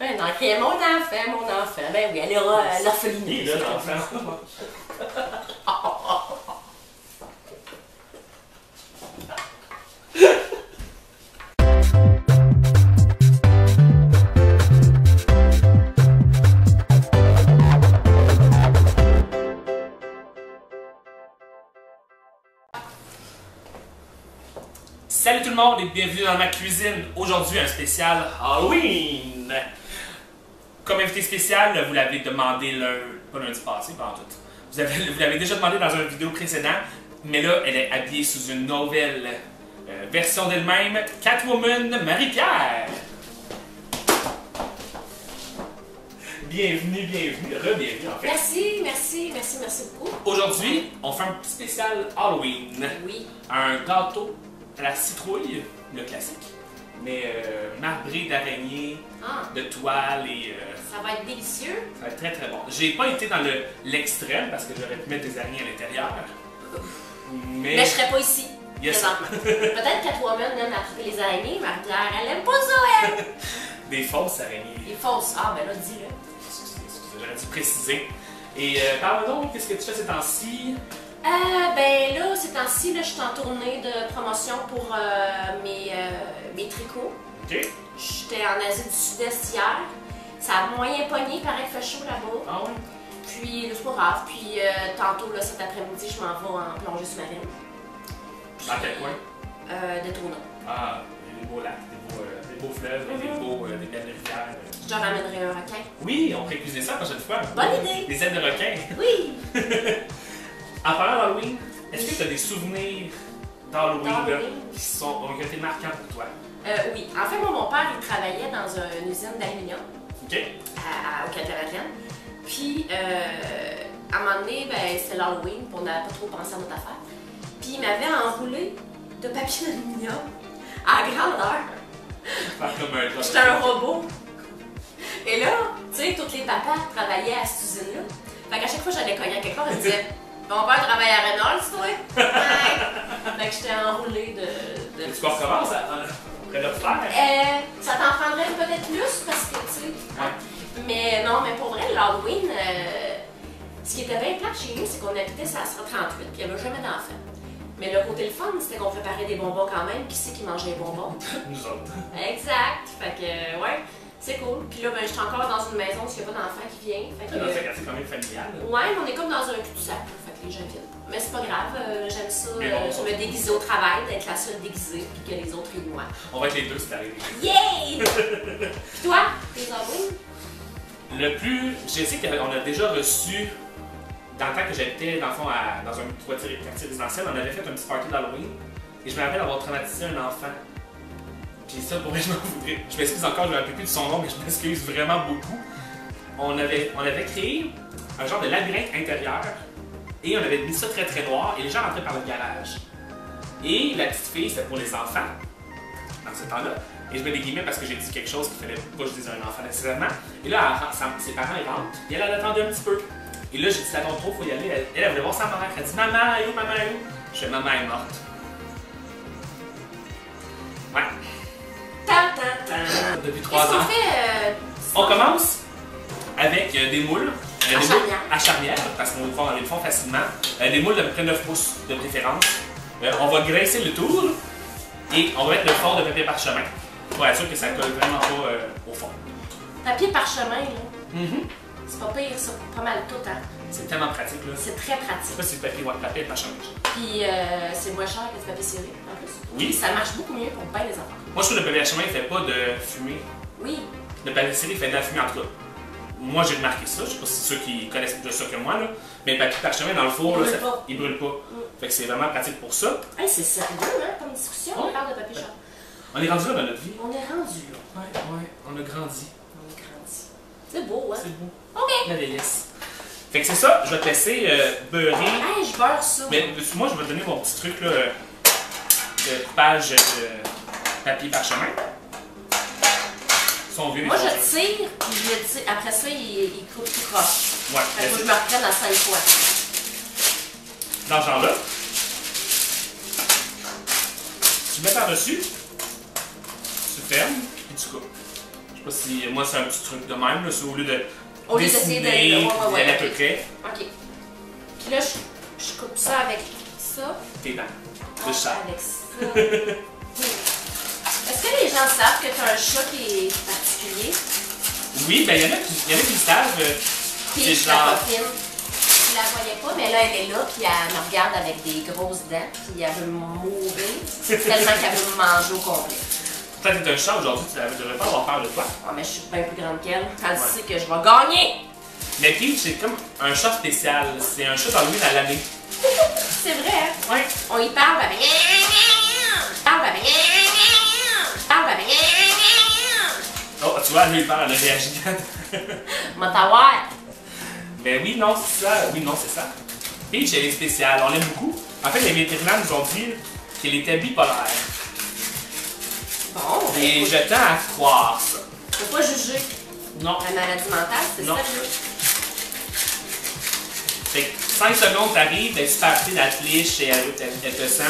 Ben non, c'est mon enfant, mon enfant. Ben oui, elle aura l'orphelinat. Il est là, l'enfant. Salut tout le monde et bienvenue dans ma cuisine. Aujourd'hui, un spécial Halloween. Comme invité spécial, vous l'avez demandé pas lundi passé, pas en tout. Vous l'avez déjà demandé dans une vidéo précédente, mais là, elle est habillée sous une nouvelle version d'elle-même, Catwoman Marie-Pierre. Bienvenue, bienvenue, re-bienvenue en fait. Merci beaucoup. Aujourd'hui, on fait un petit spécial Halloween. Oui. Un gâteau à la citrouille, le classique, mais marbré d'araignées, de toiles et... Ça va être délicieux. Ça va être très très bon. J'ai pas été dans l'extrême parce que j'aurais pu mettre des araignées à l'intérieur. Mais je serais pas ici. Yes. Peut-être Catwoman aime attraper les araignées, Marie-Pierre, elle aime pas ça, elle! Des fausses araignées. Des fausses. Ah, ben là, dis-le. Excusez, j'aurais dû préciser. Et parle-moi donc, qu'est-ce que tu fais ces temps-ci? Ben là, ces temps-ci, je suis en tournée de promotion pour mes tricots. OK. J'étais en Asie du Sud-Est hier. Ça a moyen pogné, pareil qu'il fait chaud là-bas. Ah oui? Puis, c'est pas grave. Puis, tantôt, là, cet après-midi, je m'en vais en plongée sous-marine. Dans quel coin? De Tournon. Ah, des beaux lacs, des beaux fleuves, des belles rivières. Je te ramènerai un requin. Oui, on pourrait cuisiner ça la prochaine fois. Bonne idée! Des ailes de requin. Oui! En parlant d'Halloween, est-ce que tu as des souvenirs d'Halloween qui ont été marquants pour toi? Oui. En fait, moi, mon père, il travaillait dans une usine d'aluminium. OK. Au Canada-Madeleine. Puis, à un moment donné, ben, c'était l'Halloween, puis on n'avait pas trop pensé à notre affaire. Puis, il m'avait enroulé de papier d'aluminium à grandeur. J'étais un robot. Et là, tu sais, tous les papas travaillaient à cette usine-là. Fait qu'à chaque fois que j'allais cogner à quelque part, ils me disaient mon père travaille à Reynolds, toi? Ouais. Fait que j'étais enroulée de. Tu recommences après le faire? Ça t'en prendrait peut-être plus parce que, tu sais. Ouais. Mais non, mais pour vrai, l'Halloween, ce qui était bien plate chez nous, c'est qu'on habitait sur la 38, puis il n'y avait jamais d'enfants. Mais le côté le fun, c'était qu'on préparait des bonbons quand même. Qui c'est qui mangeait les bonbons? Nous autres. Exact. Fait que, ouais, c'est cool. Puis là, ben, je suis encore dans une maison où il n'y a pas d'enfant qui vient. C'est quand même familial. Ouais, mais on est comme dans un cul-de-sac. Fait que les gens viennent. Mais c'est pas grave, j'aime ça. Bon, me déguiser au travail, d'être la seule déguisée, puis que les autres rient de moi. On va être les deux, c'est arrivé. Yay! Puis toi, tes Halloween? Le plus. Je sais qu'on a déjà reçu, dans le temps que j'habitais dans le fond dans un quartier résidentiel, on avait fait un petit party d'Halloween. Et je me rappelle avoir traumatisé un enfant. Puis ça, pour moi, je m'en voudrais. Je m'excuse encore, je ne me rappelle plus de son nom, mais je m'excuse vraiment beaucoup. On avait créé un genre de labyrinthe intérieur. Et on avait mis ça très très noir. Et les gens rentraient par le garage. Et la petite fille, c'était pour les enfants, dans ce temps-là. Et je mets des guillemets parce que j'ai dit quelque chose qu'il fallait pas que je dise à un enfant nécessairement. Et là, ses parents, ils rentrent. Et elle attendait un petit peu. Et là, j'ai dit, attends trop, faut y aller. Elle voulait voir sa maman. Elle a dit, maman, elle est où, maman, elle est où? Je fais, maman est morte. Ouais. Depuis 3 ans. Qu'est-ce qu'on fait? On commence avec des moules. À charnière, parce qu'on les fond facilement. Des moules d'à peu près 9 pouces de préférence. On va graisser le tour et on va mettre le fond de papier parchemin pour être sûr que ça colle vraiment pas au fond. Papier parchemin, là. C'est pas pire, ça, pas mal tout, hein. C'est tellement pratique, là. C'est très Je pratique. sais pas si c'est le papier parchemin. Puis c'est moins cher que du papier ciré, en plus. Oui. Ça marche beaucoup mieux pour bien les enfants. Moi, je trouve que le papier parchemin ne fait pas de fumée. Oui. Le papier ciré fait de la fumée, en tout cas. Moi, j'ai remarqué ça. Je sais pas si c'est ceux qui connaissent plus ça que moi, là. Mais le papier parchemin dans le four, il brûle pas. Fait que c'est vraiment pratique pour ça. Hey, c'est sérieux, hein, comme discussion. On parle de papier parchemin. On est rendu là dans notre vie. On est rendu là. Ouais, on a grandi. On est grandi. C'est beau, hein? C'est beau. OK. La vieillesse. Fait que c'est ça, je vais te laisser beurrer. Hey, je beurre ça. Mais moi, je vais te donner mon petit truc là, de coupage de papier parchemin. Son vieux. Moi, je tire, puis je le tire. Après ça, il coupe tout croche. Ouais. Fait que moi, je me reprenne à 5 fois. Dans ce genre-là. Tu mets par-dessus, tu fermes, puis tu coupes. sais pas si. Moi, c'est un petit truc de même, là, c'est au lieu de. Au lieu d'essayer dessiner, de. d'y aller à peu près. Ok. Puis là, je coupe ça avec ça. Tes dents. De chat. Avec ça. Est-ce que les gens savent que tu as un chat qui est particulier? Oui, ben il y en a qui le savent. Puis C'est la genre. copine, je la voyais pas, mais là, elle est là, puis elle me regarde avec des grosses dents, puis elle veut me mourir, tellement qu'elle veut me manger au complet. Pourtant, t'es un chat aujourd'hui, tu ne devrais pas avoir peur de toi. Ah, mais je suis bien plus grande qu'elle. Elle sait que je vais gagner! Mais Peach, c'est comme un chat spécial. C'est un chat d'Halloween à l'année. C'est vrai, hein? Ouais. On y parle avec. Oh, tu vois, lui, il parle, elle a réagi. Montawar! Mais oui, non, c'est ça. Oui, non, c'est ça. Peach, elle est spéciale. On l'aime beaucoup. En fait, les vétérinaires nous ont dit qu'elle était bipolaire. Bon, Et je tends à croire ça. faut pas juger Non. la maladie mentale, c'est Non. sérieux. Fait que 5 secondes, t'arrives, elle est super petite, elle te liche et elle te sent.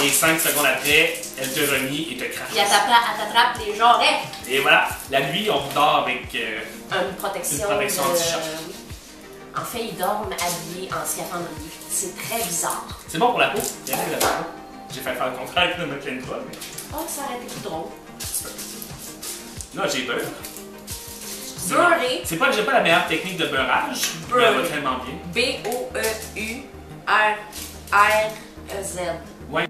Et 5 secondes après, elle te renie et te crache. Puis elle t'attrape les jarrets. Et voilà, la nuit, on dort avec. Une protection. Une protection anti-chat. Oui. En fait, ils dorment habillés en scaphandrier. C'est très bizarre. C'est bon pour la peau. Il y en a là-dedans. J'ai fait faire le contraire avec notre pleine fois, mais. Oh, ça aurait été plus drôle. Là, j'ai peur. Beurré. C'est pas que j'ai pas la meilleure technique de beurrage, mais elle va tellement bien. B-O-E-U-R-R-Z. Ouais.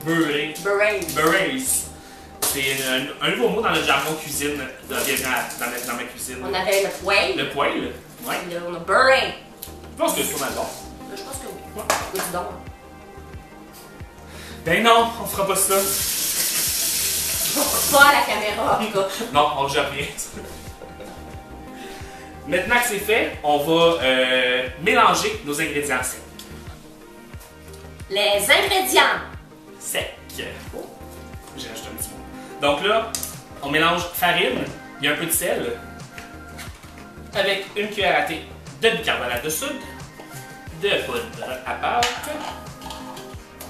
Beurré. Beurré. Beurrés. C'est un nouveau mot dans le jargon cuisine, dans ma cuisine. On avait le poêle. Le poêle. Ouais. Là, on a beurré. Je pense que c'est pas mal bon. Là, je pense que oui. Ouais. Goûte donc. Ben non, on fera pas ça. Pas à la caméra, en tout cas. Non, on ne gère rien. Maintenant que c'est fait, on va mélanger nos ingrédients secs. Les ingrédients. Secs. Oh. J'ai rajouté un petit mot. Donc là, on mélange farine, il y a un peu de sel, avec une cuillère à thé de bicarbonate de soude, de poudre à pâte.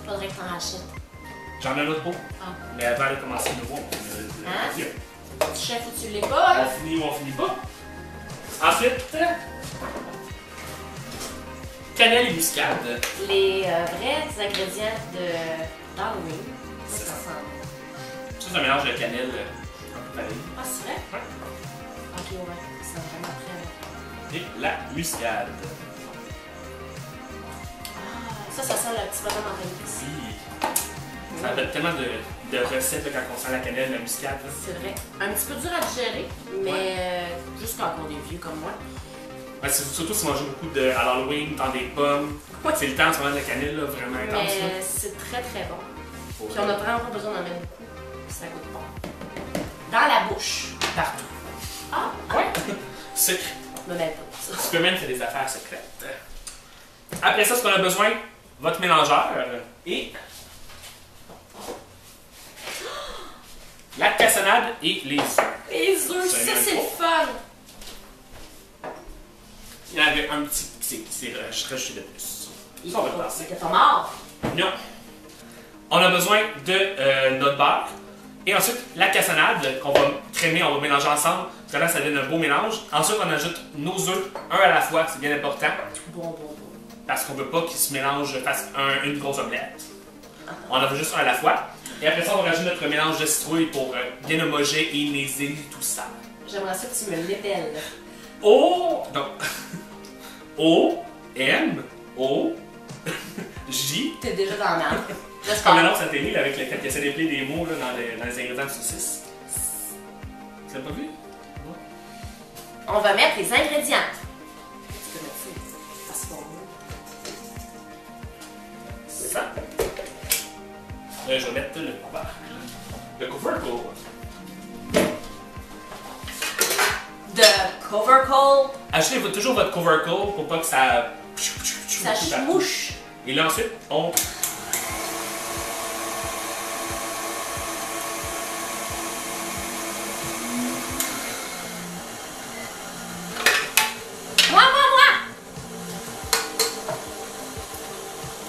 Faudrait que t'en rachètes. J'en ai un autre pot. Ah. Mais avant de commencer le nouveau, Hein? Chef, ou tu l'es pas, hein? on finit ou on finit pas. Ensuite, cannelle et muscade. Les vrais ingrédients d'Halloween. C'est Ça ça. sent. Ça, c'est un mélange de cannelle un peu vanille. Ah, c'est vrai? Ouais. Ok, ouais. C'est vraiment très bon. Et la muscade. Ah, ça sent le petit bonhomme en vanille. Oui. Ça donne tellement de recettes là, quand on sent la cannelle, la muscade. Là. C'est vrai. Un petit peu dur à digérer, mais juste quand on est vieux comme moi. Ouais, surtout si on mange beaucoup à l'Halloween, dans des pommes. Ouais. C'est le temps en ce moment de la cannelle, là, vraiment intense. là. Mais c'est très très bon. Pour Puis on n'a vraiment pas besoin d'en mettre beaucoup. Puis ça goûte bon. Dans la bouche. partout. Ah! Ouais. Sucre. Me mêle pas ça. Tu peux même faire des affaires secrètes. Après ça, ce qu'on a besoin, votre mélangeur et la cassonade et les œufs. Les œufs, Ça ça vient c'est pas. le fun! Il y en avait un petit rajouté de plus. Ça, on va le passer. T'es pas mort! Non. On a besoin de notre beurre. Et ensuite, la cassonade qu'on va crémer, on va mélanger ensemble. Parce que là, ça donne un beau mélange. Ensuite, on ajoute nos œufs, un à la fois, c'est bien important. Bon. Parce qu'on veut pas qu'ils se mélangent, fassent une grosse omelette. On en veut juste un à la fois. Et après ça, on rajoute notre mélange de citrouille pour bien homogénéiser tout ça. J'aimerais ça que tu me l'épelles. O. Non. O. M. O. J. T'es déjà dans la merde. Comme J'espère. l'annonce à télé là, avec lequel il essaie d'épeler des mots là, dans les ingrédients de saucisse. Tu l'as pas vu? Non. On va mettre les ingrédients. Tu peux mettre ça. Ça se fait bon. C'est ça. Je vais mettre le couvercle. Le couvercle. De cover call. Achetez toujours votre couvercle pour pas que ça. Ça chmouche. Et là ensuite, on. Moi!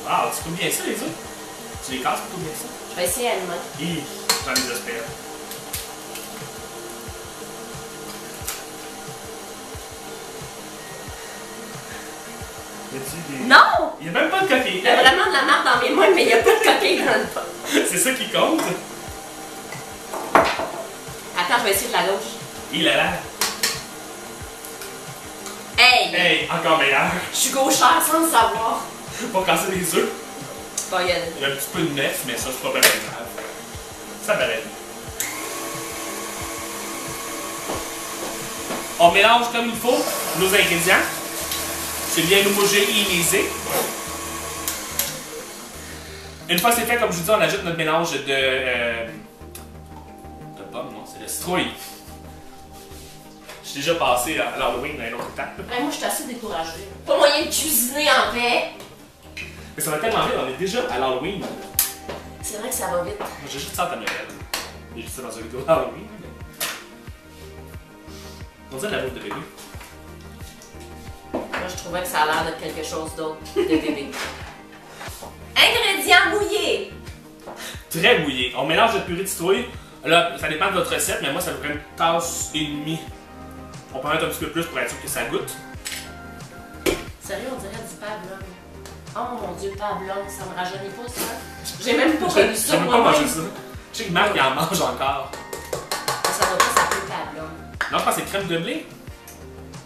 Ah, tu coupes bien ça les œufs? Tu les casses plutôt bien que ça? Je vais essayer à une main. Hi, j'en désespère. Y a-tu des... Non! Il n'y a même pas de coquille. Il y a vraiment de la marde dans mes mains, mais il n'y a pas de coquille dans le pot. C'est ça qui compte. Attends, je vais essayer de la gauche. Il a l'air. Hey! Hey, encore meilleur. Je suis gauchère sans le savoir. Pas casser les œufs. Bon, il y a... Il y a un petit peu de nef, mais ça, c'est pas bien grave. Ça m'arrête. On mélange comme il faut nos ingrédients. C'est bien homogénéisé. Une fois c'est fait, comme je vous dis, on ajoute notre mélange de pommes, non, c'est de citrouille. J'ai déjà passé à l'Halloween à une autre étape. Hey, moi, je suis assez découragée. Pas moyen de cuisiner en paix. Mais ça va tellement vite, on est déjà à l'Halloween. C'est vrai que ça va vite. Moi, j'ai juste ça à Noël. J'ai juste ça dans une vidéo d'Halloween. On dirait de la bouffe de bébé. Moi, je trouvais que ça a l'air de quelque chose d'autre de bébé. Ingrédients mouillés. Très mouillé. On mélange notre purée de citrouille. Là, ça dépend de votre recette, mais moi, ça me prend une tasse et demie. On peut mettre un petit peu plus pour être sûr que ça goûte. Sérieux, on dirait du pablum. Oh mon dieu, pablum, ça me rajeunit pas ça. J'ai même pas connu ça J'ai même pas moi-même. mangé ça. Je sais que Marc, il en mange encore. Ça va pas s'appeler pablum. Non, je pense que c'est crème de blé.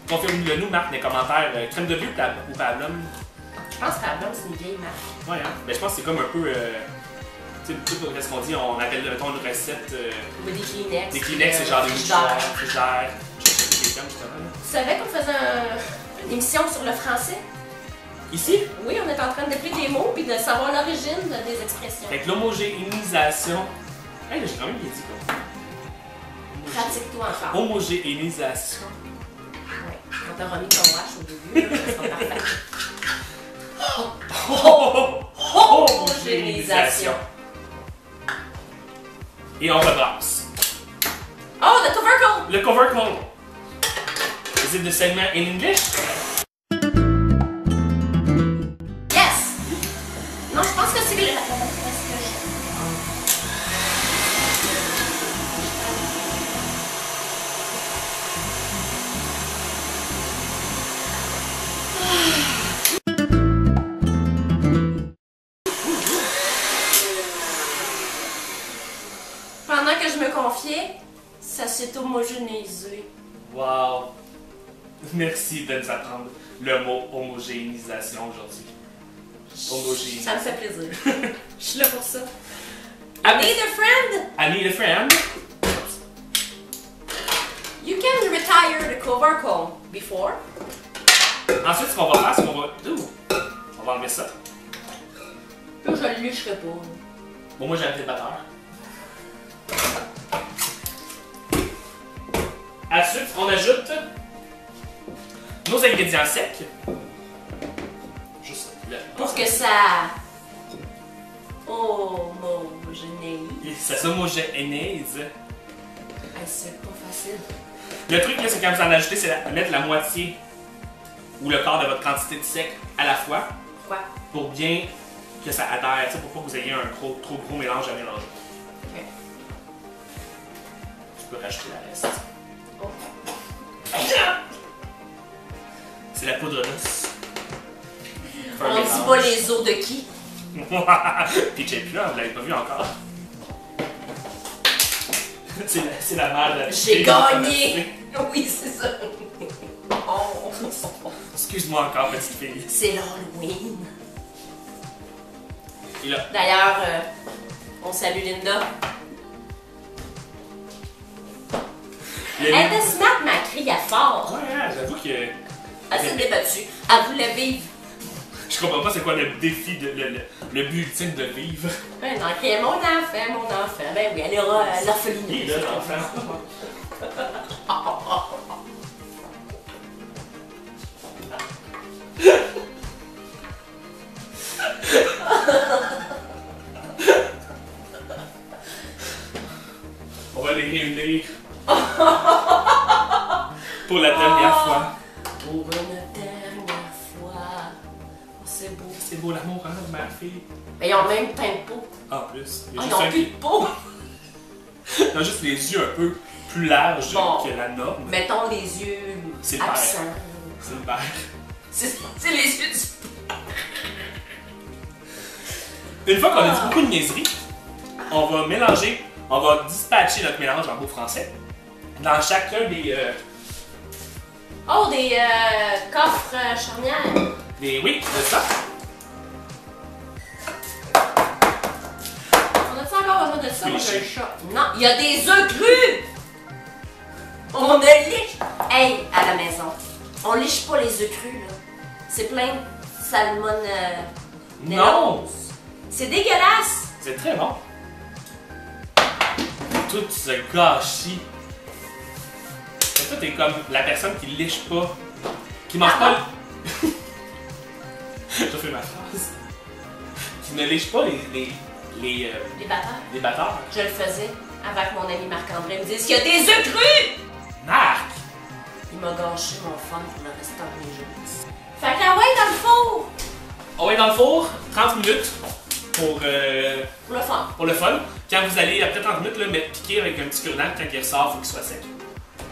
Confirme-le nous, Marc, dans les commentaires. Crème de blé ou pablum? Je pense que pablum, c'est une vieille marque. Ouais, hein? Mais je pense que c'est comme un peu. Tu sais, qu'est-ce qu'on dit? On appelle mettons, une recette. Ou des Kleenex. Des Kleenex, c'est genre des mouchoirs, frigidaires. Je sais pas si c'est justement. Tu savais qu'on faisait une émission sur le français? Ici? Oui, on est en train d'appeler des mots puis de savoir l'origine des expressions. Avec l'homogénéisation. Hey, j'ai quand même bien dit quoi. Pratique-toi encore. Homogénéisation. Ouais. Quand t'auras mis ton wash au début, là, ça sera parfait. Homogénéisation. Et on rebrasse. Oh, the cover call! Le cover call. Is it the segment in English? Yes! Non, je pense que c'est le... Pendant que je me confiais, ça s'est homogénéisé. Wow. Merci de nous apprendre le mot homogénéisation aujourd'hui. Homogénéisation. Ça me fait plaisir. Je suis là pour ça. I need a friend. I need a friend. You can retire the cover call before. Ensuite, ce qu'on va faire, c'est qu'on va... On va enlever ça. Là, je le lâcherai pas. Bon, moi, j'ai un batteur. Ensuite, on ajoute nos ingrédients secs. Juste là. Pour que ça homogénéise. Ça s'homogénéise. Hey, c'est pas facile. Le truc, là, c'est quand vous en ajoutez, c'est mettre la moitié ou le quart de votre quantité de sec à la fois. Pourquoi? Pour bien que ça adhère, tu sais, pour pas que vous ayez un trop gros mélange à mélanger. Ok. Tu peux rajouter la reste. Oh. C'est la poudre d'os. On dit pas les os de qui? Puis j'ai plus là, vous l'avez pas vu encore. C'est la mère de la petite J'ai fille. gagné! Oui, c'est ça. Oh. Excuse-moi encore, petite fille. C'est l'Halloween. Et là, D'ailleurs, on salue Linda. il y a Elle était smart, mais elle criait fort. Ouais, j'avoue que. Elle s'est débattue. Elle voulait vivre. Je comprends pas c'est quoi le défi, le but ultime de vivre. Ouais, non, ok, mon enfant. Ben oui, elle ira à l'orphelinat. Il est là, l'enfant. On va les réunir. Pour la dernière fois. Pour une dernière fois. Oh, c'est beau. C'est beau l'amour, hein, ma fille. Mais ils ont le même teint de peau. En plus. Il y a Ah, ils juste ont un plus de peau! Il a juste les yeux un peu plus larges Bon. que la norme. Mettons les yeux C'est le père. absents. C'est le père. C'est les yeux du... Une fois qu'on a dit beaucoup de niaiseries, on va mélanger, on va dispatcher notre mélange en beau français dans chacun des... Oh, des coffres charnières! Oui, c'est ça. On a-tu encore besoin de ça? Oui, Moi, j'ai je- le chat. Non, il y a des œufs crus! On ne liche... Hey, à la maison, on liche pas les œufs crus, là. C'est plein de salmonelle. Non! C'est dégueulasse! C'est très bon. Tout ce gâchis. Et toi, t'es comme la personne qui liche pas, qui mange Ah pas... Je fais ma phrase. Qui ne liche pas Les batteurs. les batteurs. Je le faisais avec mon ami Marc-André. Il me disait qu'il y a des œufs crus! Marc! Il m'a gâché mon fun pour le restant de mes jours. Fait que, ouais, dans le four! On va être dans le four, 30 minutes pour Pour le fun. le fun. Quand vous allez, après 30 minutes, là, mettre piquer avec un petit cure-dent, quand il ressort, il faut qu'il soit sec.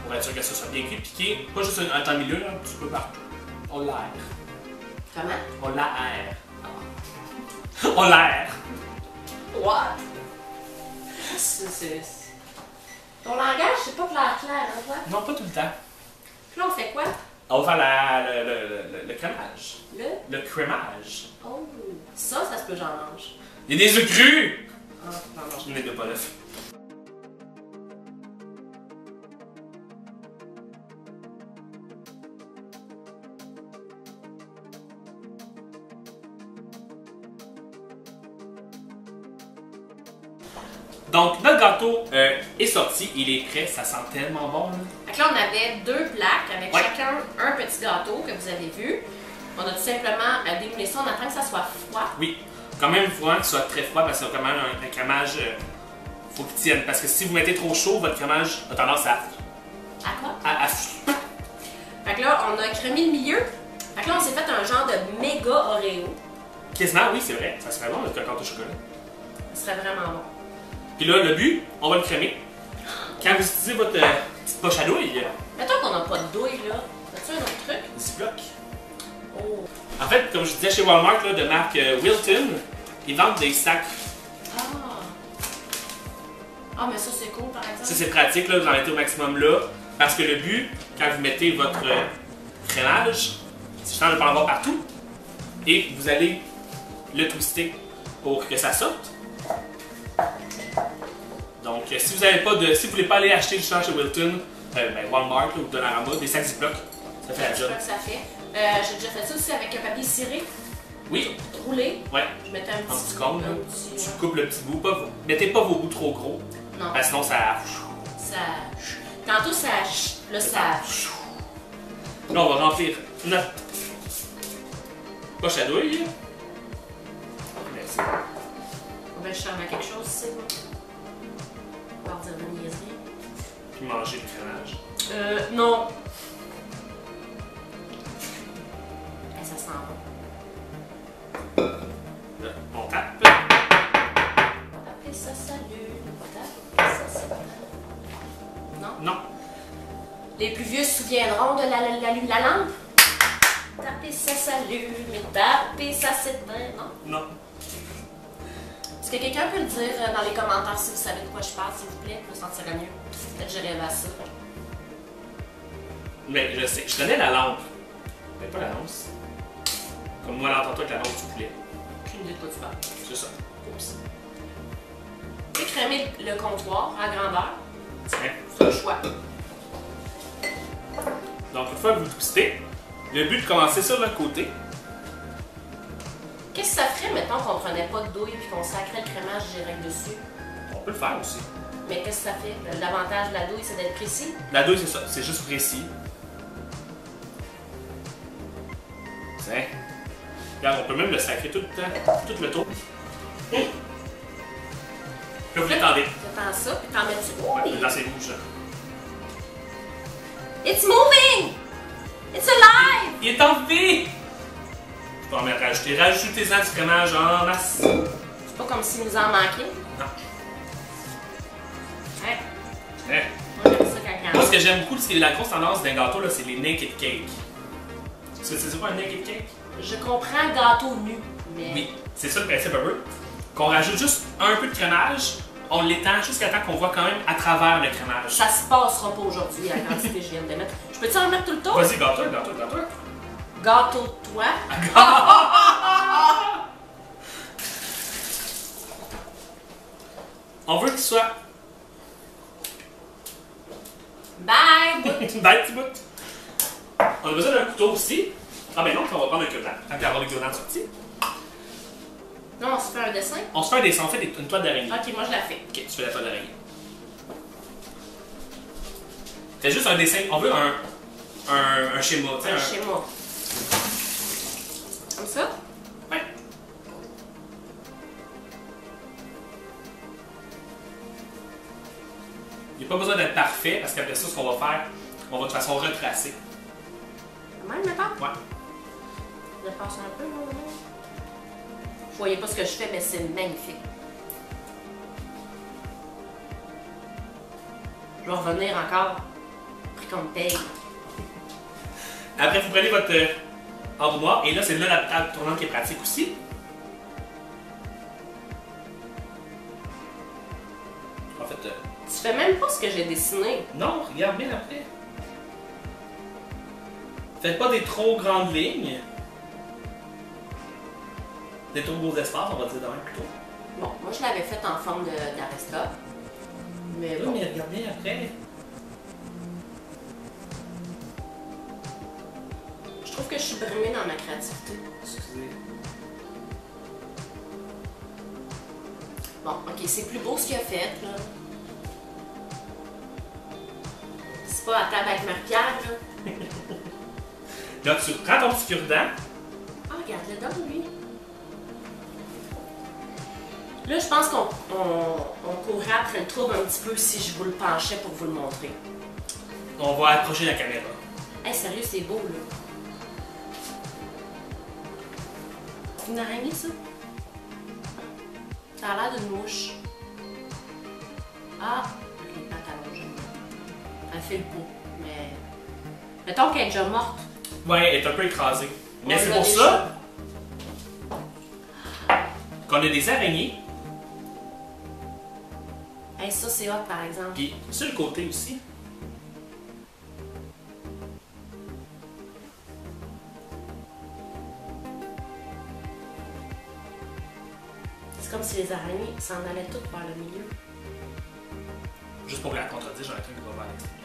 Pour être sûr que ça soit bien cuit. Piquer, pas juste un temps milieu, là, un petit peu partout. On l'aère. Comment? On l'aère. On l'aère. What? C'est... Ton langage, c'est pas clair, hein, toi? Non, pas tout le temps. Puis là, on fait quoi? On va faire le crémage. Le crémage. Oh! Ça se peut, j'en mange. Il y a des œufs crus! Ah, j'en mange. Je n'ai pas d'œufs. Donc, notre gâteau est sorti, il est prêt, ça sent tellement bon. Là. Fait que là, on avait 2 plaques avec Ouais. chacun un petit gâteau que vous avez vu. On a tout simplement démoulé ça, on attend que ça soit froid. Oui, quand même, il faut vraiment qu'il soit très froid parce que quand même un crémage, faut qu'il tienne. Parce que si vous mettez trop chaud, votre crémage a tendance À quoi? à Fait que là, on a crémé le milieu. Fait que là, on s'est fait un genre de méga Oreo. quasiment, oui, c'est vrai, ça serait bon, notre cocotte au chocolat. Ce serait vraiment bon. Puis là, le but, on va le crémer. Quand vous utilisez votre petite poche à douille, Mettons qu'on n'a pas de douille, là. As-tu un autre truc? Ziploc. Oh! En fait, comme je disais chez Walmart, là, de marque Wilton, ils vendent des sacs. Ah! Ah, mais ça, c'est cool, par exemple. Ça, c'est pratique, là, vous en mettez au maximum là. Parce que le but, quand vous mettez votre crémage, c'est justement de ne pas en avoir partout. Et vous allez le twister pour que ça sorte. Donc, si vous n'avez pas de, si vous voulez pas aller acheter justement chez Wilton, Walmart là, ou Dollarama, des sacs Ziploc, ça fait la Je job. crois que ça fait. J'ai déjà fait ça aussi avec un papier ciré, Oui, roulé. ouais. Je mettais un En petit petit cône, là. un petit- Tu coupes le petit bout, mettez pas vos bouts trop gros, Non, parce que sinon ça. ça... Tantôt, ça... Là, ça... Là, on va remplir notre poche à douille. Merci. On va chercher à quelque chose, c'est bon. On va dire de niaiserie. Puis manger le crémage. Non. Ça sent bon. Là, on tape. Taper ça s'allume, taper ça s'éteint. Non? Non. Les plus vieux se souviendront de la lampe. Taper ça s'allume, taper ça s'éteint. Non? Non. Est-ce que quelqu'un peut le dire dans les commentaires si vous savez de quoi je parle, s'il vous plaît? Je me sentirais mieux. Peut-être que je rêve à ça. Mais je sais, je connais la lampe. Mais pas l'annonce. Comme moi, l'entends-toi avec l'annonce du poulet. Aucune idée de quoi tu parles. C'est ça. Oups. J'ai crémé le comptoir à grandeur. Tiens. C'est un choix. Donc, une fois que vous twistez, le but de commencer sur le côté. Qu'est-ce que ça ferait, mettons, qu'on prenait pas de douille et qu'on sacrait le crémage direct dessus? On peut le faire aussi. Mais qu'est-ce que ça fait? L'avantage de la douille, c'est d'être précis. La douille, c'est ça. C'est juste précis. Tiens. Regarde, on peut même le sacrer tout le temps, tout le tour. Là, vous l'étendez. T'attends ça, puis t'en mets dessus. Ouais, dans ses bouches, là. It's moving! It's alive! Il est en vie! Tu peux en mettre rajouter. Rajoutez-en du fromage en masse. Tu Pas comme s'il nous en manquait. Non. Ouais. Ouais. Moi, j'aime ça quand Moi, ce que j'aime beaucoup, c'est la grosse tendance d'un gâteau, là, c'est les naked cake. C'est quoi un naked cake? Je comprends gâteau nu, mais... Oui, c'est ça le principe un peu. Qu'on rajoute juste un peu de crémage, on l'étend jusqu'à temps qu'on voit quand même à travers le crémage. Ça se passera pas aujourd'hui à la quantité que je viens de mettre. Je peux-tu en mettre tout le tour? Vas-y, gâteau, gâteau, gâteau. Gâteau de toi. On veut qu'il soit... Bye, bout. Bye, petit bout. On a besoin d'un couteau aussi. Ah ben non, on va prendre un cure-dent. Tant qu'à avoir le cure-dent sorti. Non, on se fait un dessin? On se fait un dessin, on fait une toile d'araignée. Ok, moi je la fais. Ok, tu fais la toile d'araignée. Fais juste un dessin. On veut un schéma, tu sais. Un schéma. Comme ça? Ouais. Il n'y a pas besoin d'être parfait parce qu'après ça, ce qu'on va faire, on va de toute façon retracer. Même, maintenant? Ouais. Je passe un peu, là. Vous voyez pas ce que je fais, mais c'est magnifique. Je vais revenir encore. Pris comme paye. Après, vous prenez votre entonnoir et là, c'est là la table tournante qui est pratique aussi. En fait, Tu fais même pas ce que j'ai dessiné. non, regarde bien après. Faites pas des trop grandes lignes. Des trop gros espaces, on va dire demain plutôt. Bon, moi je l'avais fait en forme d'aresta. Mais Oui, bon. mais regarde bien après. Je trouve que je suis brimée dans ma créativité. Excusez. Bon, ok, c'est plus beau ce qu'il a fait, là. C'est pas à table avec Marie-Pierre, là. Là, tu prends ton petit cure-dent. Ah, regarde-le donc, lui. Là, je pense qu'on courrait après le trouble un petit peu si je vous le penchais pour vous le montrer. On va approcher la caméra. Hey, sérieux, c'est beau, là. C'est une araignée, ça? Ça a l'air d'une mouche. Ah, avec les pattes allongées. Elle fait le beau, mais... Mettons qu'elle est déjà morte. Ouais, elle est un peu écrasée. Mais On c'est l'a pour déjà. ça qu'on a des araignées. Hey, ça, c'est hot, par exemple. Puis sur le côté aussi. C'est comme si les araignées s'en allaient toutes vers le milieu. Juste pour la contredire, j'en ai un qui va vers l'extérieur.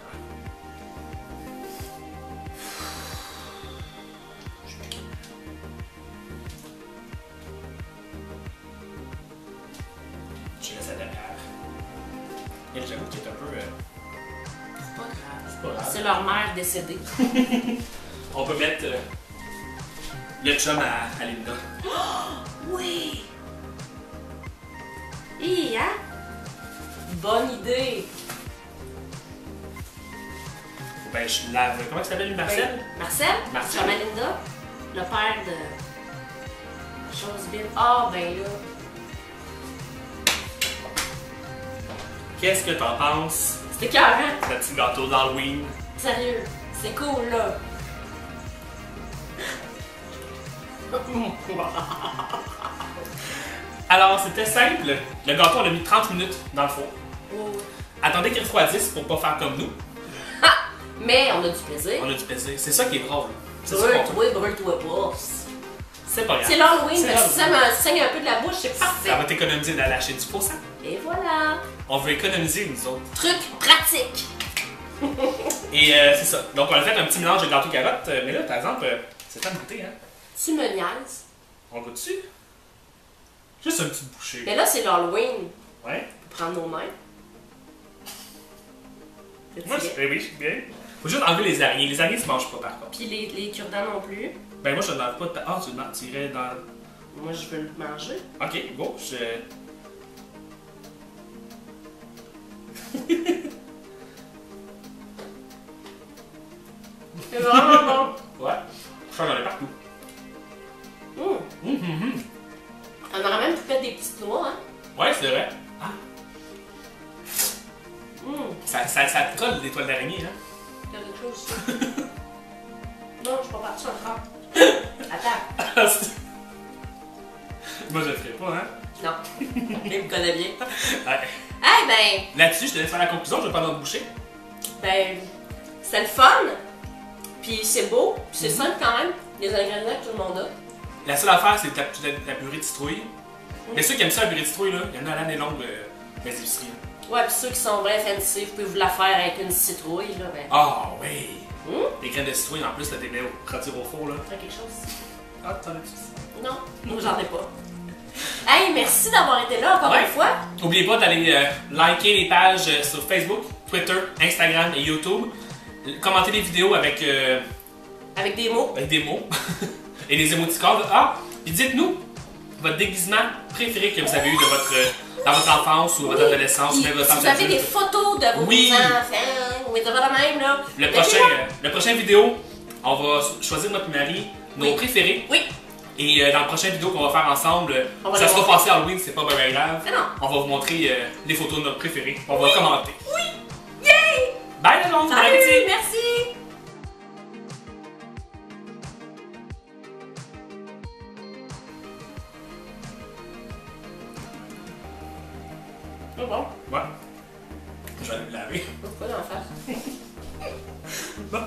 Je laisse la dernière. Elle, j'avoue qu'elle est un peu... C'est pas grave. c'est pas grave. C'est leur mère décédée. On peut mettre le chum à Linda. Oui! Hi, hein? Bonne idée! Ben, je lave... Comment il s'appelle, Marcel? Marcel? Marcel. Malinda, le père de Josebine. Ah, ben là. Qu'est-ce que t'en penses C'était écœurant. de petit gâteau d'Halloween? Sérieux, c'est cool, là. Alors, c'était simple. Le gâteau, on a mis 30 minutes dans le four. Oh. Attendez qu'il refroidisse pour pas faire comme nous. Mais on a du plaisir. On a du plaisir. C'est ça qui est drôle. C'est ça qu'on Brûle-toi, brûle-toi pas. C'est pas grave. C'est l'Halloween, C'est mais si ça l'Halloween. me saigne un peu de la bouche, c'est parfait. Ça va t'économiser d'aller acheter du faux sang. Et voilà. On veut économiser, nous autres. Truc pratique. Et c'est ça. Donc, on a fait un petit mélange de gâteau carotte. Mais là, par exemple, c'est temps de goûter, hein. Tu me niaises. On goûte dessus. Juste une petite bouchée. Mais là, c'est l'Halloween. Ouais. On peut prendre nos mains. Moi, oui, je suis bien. Faut juste enlever les araignées. Les araignées, se mangent pas, par contre. Puis les cure-dents non plus. Ben, moi, je ne lave pas. Ah, tu irais dans. Moi, je veux le manger. Ok, go. C'est vraiment bon. Ouais. Ça, j'en ai partout. On aurait même pu mettre des petites noix, hein? Ça te colle les toiles d'araignée, hein? Il y a quelque chose. Non, je suis pas partie encore. Attends. Moi, je le ferai pas, hein? Non. Il me connaît bien. Ouais. Eh ben, Là-dessus, je te laisse faire la conclusion, je vais pas l'en boucher. ben, c'est le fun. Puis c'est beau. Puis c'est simple quand même. Les ingrédients que tout le monde a. La seule affaire, c'est la purée de citrouille. Mais ceux qui aiment ça, la purée de citrouille, là, il y en a à l'année longue dans les épiceries. Ouais, puis ceux qui sont bien fancy, vous pouvez vous la faire avec une citrouille, là, ben. Ah, oui! Les graines de citrouille, en plus, là, t'es bien rôtir au four, là. Faire quelque chose? Ah, t'en as-tu? Non, moi j'en ai pas. Hey, merci d'avoir été là encore une fois. N'oubliez pas d'aller liker les pages sur Facebook, Twitter, Instagram et YouTube. Commenter les vidéos avec Avec des mots. et des émoticônes. Ah, puis dites-nous votre déguisement préféré que vous avez eu dans votre enfance ou votre adolescence. Si vous avez des photos de vos enfants, ou de votre même, là. Le prochain vidéo, on va choisir notre mari, nos préférés. Oui. Et dans la prochaine vidéo qu'on va faire ensemble, ça sera passé Halloween, c'est pas bien grave. Mais non. On va vous montrer les photos de notre préféré. On va commenter. Oui. Yay! Bye les gens! Salut, merci! C'est bon. Ouais. Je vais aller me laver. Pourquoi d'en faire? Bon.